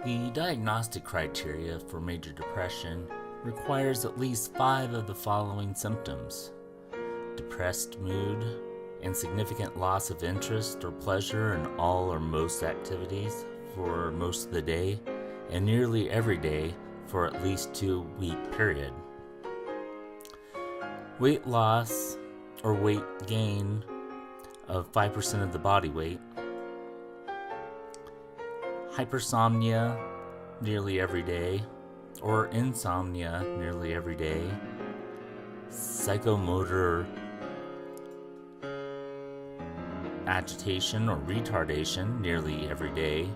The diagnostic criteria for major depression requires at least 5 of the following symptoms: depressed mood, insignificant loss of interest or pleasure in all or most activities for most of the day, and nearly every day for at least 2-week period. Weight loss or weight gain of 5% of the body weight. Hypersomnia nearly every day, or insomnia nearly every day. Psychomotor agitation or retardation nearly every day.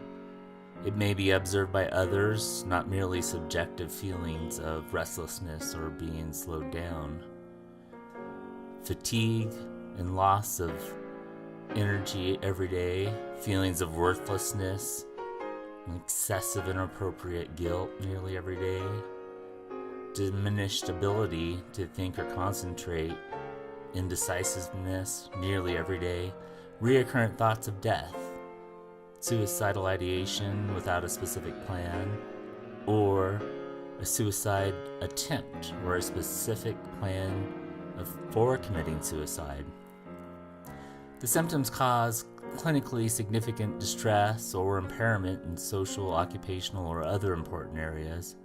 It may be observed by others, not merely subjective feelings of restlessness or being slowed down. Fatigue and loss of energy every day, feelings of worthlessness, excessive inappropriate guilt nearly every day, diminished ability to think or concentrate, indecisiveness nearly every day, reoccurrent thoughts of death, suicidal ideation without a specific plan, or a suicide attempt or a specific plan for committing suicide. The symptoms cause clinically significant distress or impairment in social, occupational, or other important areas.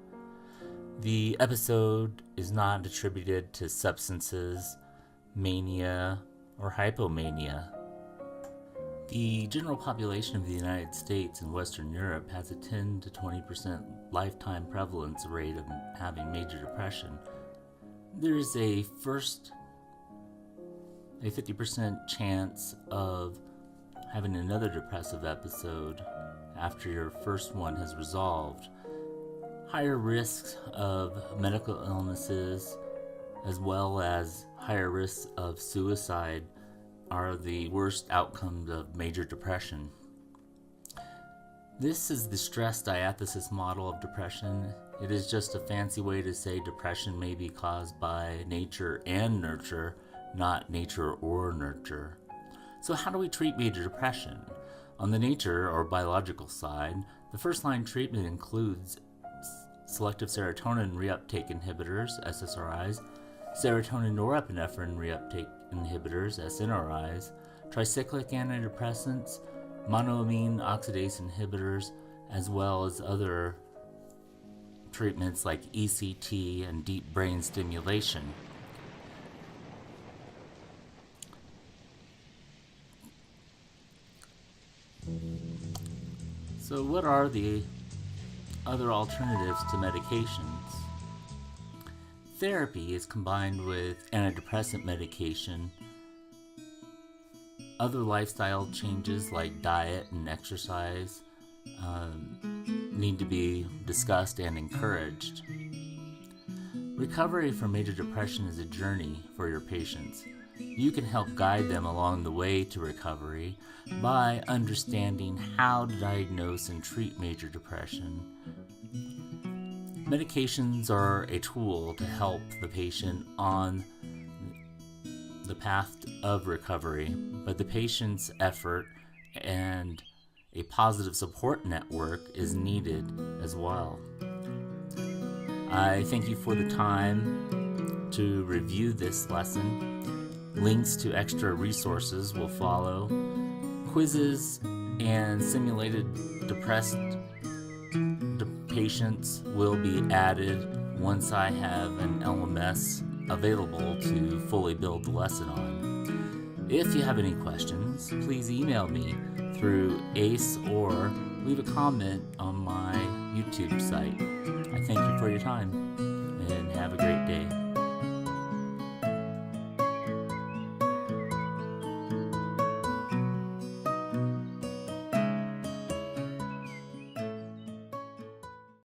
The episode is not attributed to substances, mania, or hypomania. The general population of the United States and Western Europe has a 10 to 20% lifetime prevalence rate of having major depression. There is a 50% chance of having another depressive episode after your first one has resolved. Higher risks of medical illnesses as well as higher risks of suicide are the worst outcomes of major depression. This is the stress diathesis model of depression. It is just a fancy way to say depression may be caused by nature and nurture, not nature or nurture. So how do we treat major depression? On the nature or biological side, the first-line treatment includes selective serotonin reuptake inhibitors, SSRIs, serotonin norepinephrine reuptake inhibitors, SNRIs, tricyclic antidepressants, monoamine oxidase inhibitors, as well as other treatments like ECT and deep brain stimulation. So what are the other alternatives to medications? Therapy is combined with antidepressant medication. Other lifestyle changes like diet and exercise need to be discussed and encouraged. Recovery from major depression is a journey for your patients. You can help guide them along the way to recovery by understanding how to diagnose and treat major depression. Medications are a tool to help the patient on the path of recovery, but the patient's effort and a positive support network is needed as well. I thank you for the time to review this lesson. Links to extra resources will follow. Quizzes and simulated depressed patients will be added once I have an LMS available to fully build the lesson on. If you have any questions, please email me through ACE or leave a comment on my YouTube site. I thank you for your time and have a great day.